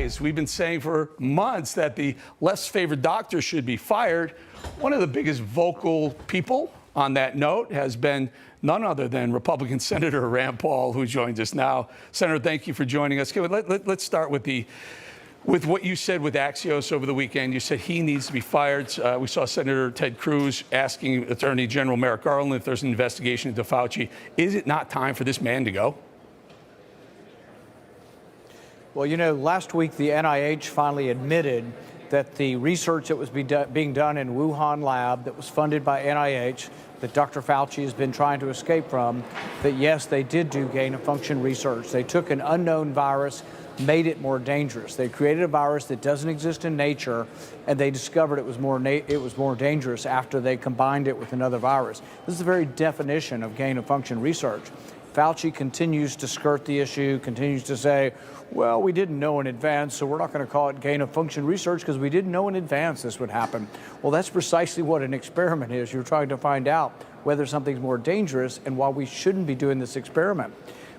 lies. We've been saying for months that the less favored doctors should be fired. One of the biggest vocal people on that note has been none other than Republican Senator Rand Paul, who joins us now. Senator, thank you for joining us. Let's start with what you said with Axios over the weekend. You said he needs to be fired. We saw Senator Ted Cruz asking Attorney General Merrick Garland if there's an investigation into Fauci. Is it not time for this man to go? Well, you know, last week the NIH finally admitted that the research that was being done in Wuhan lab that was funded by NIH, that Dr. Fauci has been trying to escape from, that yes, they did do gain-of-function research. They took an unknown virus, made it more dangerous. They created a virus that doesn't exist in nature, and they discovered it was more dangerous after they combined it with another virus. This is the very definition of gain-of-function research. Fauci continues to skirt the issue, continues to say, well, we didn't know in advance, so we're not going to call it gain-of-function research because we didn't know in advance this would happen. Well, that's precisely what an experiment is. You're trying to find out whether something's more dangerous and why we shouldn't be doing this experiment.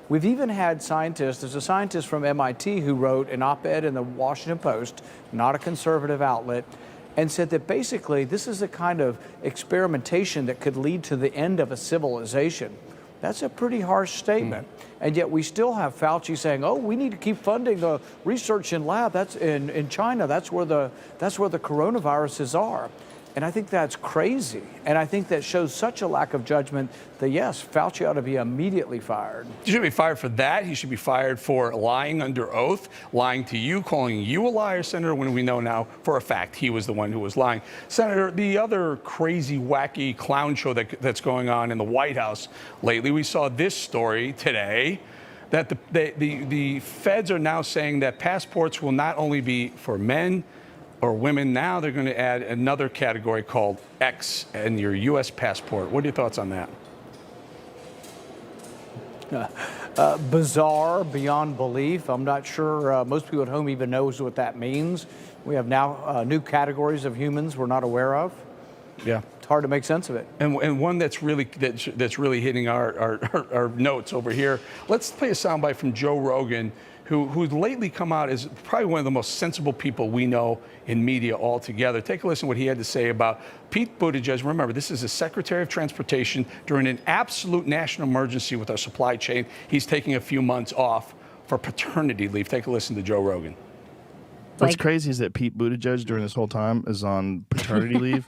We've even had scientists, there's a scientist from MIT who wrote an op-ed in the Washington Post, not a conservative outlet, and said that basically this is a kind of experimentation that could lead to the end of a civilization. That's a pretty harsh statement. And yet we still have Fauci saying, oh, we need to keep funding the research in lab. That's in China. That's where the coronaviruses are. And I think that's crazy. And I think that shows such a lack of judgment that, yes, Fauci ought to be immediately fired. He should be fired for that. He should be fired for lying under oath, lying to you, calling you a liar, Senator, when we know now for a fact he was the one who was lying. Senator, the other crazy, wacky clown show that's going on in the White House lately, we saw this story today that the feds are now saying that passports will not only be for men or women. Now they're going to add another category called X in your U.S. passport. What are your thoughts on that? Bizarre beyond belief. I'm not sure most people at home even knows what that means. We have now new categories of humans we're not aware of. Yeah. It's hard to make sense of it. And one that's really hitting our notes over here. Let's play a soundbite from Joe Rogan, who's lately come out as probably one of the most sensible people we know in media altogether. Take a listen to what he had to say about Pete Buttigieg. Remember, this is the Secretary of Transportation during an absolute national emergency with our supply chain. He's taking a few months off for paternity leave. Take a listen to Joe Rogan. What's crazy is that Pete Buttigieg during this whole time is on paternity leave.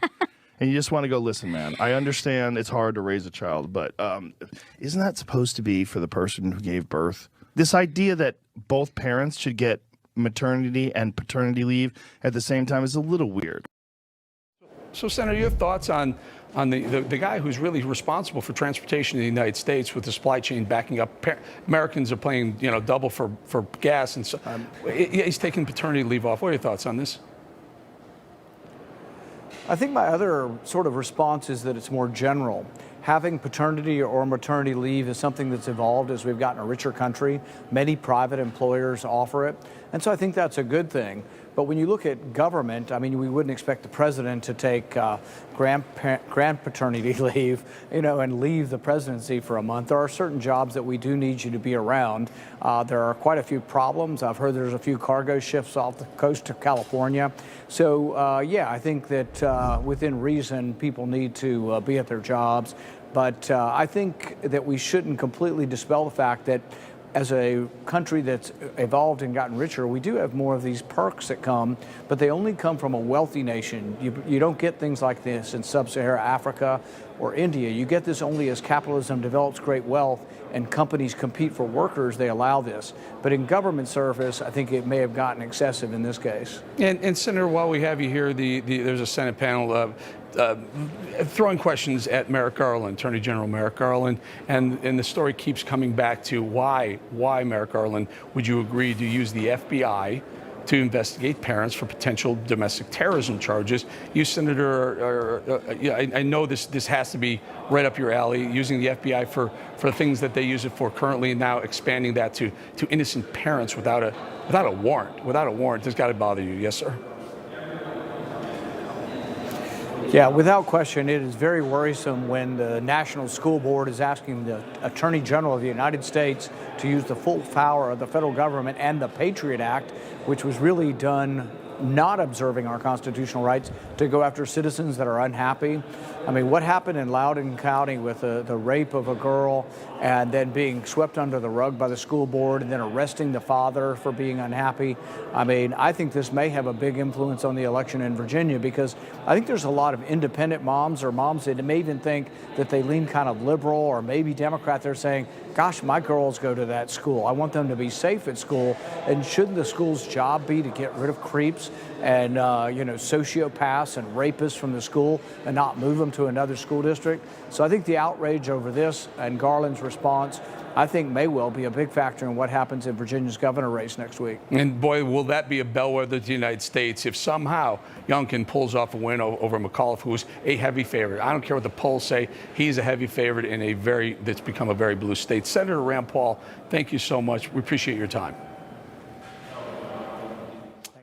And you just want to go, listen, man, I understand it's hard to raise a child, but isn't that supposed to be for the person who gave birth? This idea that both parents should get maternity and paternity leave at the same time is a little weird. So, Senator, you have thoughts on the guy who's really responsible for transportation in the United States with the supply chain backing up? Americans are paying, double for gas, and so he's taking paternity leave off. What are your thoughts on this? I think my other sort of response is that it's more general. Having paternity or maternity leave is something that's evolved as we've gotten a richer country. Many private employers offer it. And so I think that's a good thing. But when you look at government, I mean, we wouldn't expect the president to take grand paternity leave, and leave the presidency for a month. There are certain jobs that we do need you to be around. There are quite a few problems. I've heard there's a few cargo ships off the coast of California. So, yeah, I think that within reason, people need to be at their jobs. But I think that we shouldn't completely dispel the fact that as a country that's evolved and gotten richer, we do have more of these perks that come, but they only come from a wealthy nation. You don't get things like this in sub-Saharan Africa or India. You get this only as capitalism develops great wealth and companies compete for workers, they allow this. But in government service, I think it may have gotten excessive in this case. And Senator, while we have you here, there's a Senate panel throwing questions at Merrick Garland, Attorney General Merrick Garland, and the story keeps coming back to why Merrick Garland would you agree to use the FBI to investigate parents for potential domestic terrorism charges? You, Senator, I know this has to be right up your alley, using the FBI for things that they use it for currently, and now expanding that to innocent parents without a warrant. Without a warrant, this got to bother you, yes, sir? Yeah, without question, it is very worrisome when the National School Board is asking the Attorney General of the United States to use the full power of the federal government and the Patriot Act, which was really done not observing our constitutional rights, to go after citizens that are unhappy. I mean, what happened in Loudoun County with the rape of a girl and then being swept under the rug by the school board and then arresting the father for being unhappy? I mean, I think this may have a big influence on the election in Virginia, because I think there's a lot of independent moms or moms that may even think that they lean kind of liberal or maybe Democrat. They're saying, gosh, my girls go to that school. I want them to be safe at school. And shouldn't the school's job be to get rid of creeps and sociopaths and rapists from the school and not move them to another school district? So I think the outrage over this and Garland's response, I think, may well be a big factor in what happens in Virginia's governor race next week. And boy, will that be a bellwether to the United States if somehow Youngkin pulls off a win over McAuliffe, who's a heavy favorite. I don't care what the polls say. He's a heavy favorite in that's become a very blue state. Senator Rand Paul, thank you so much. We appreciate your time.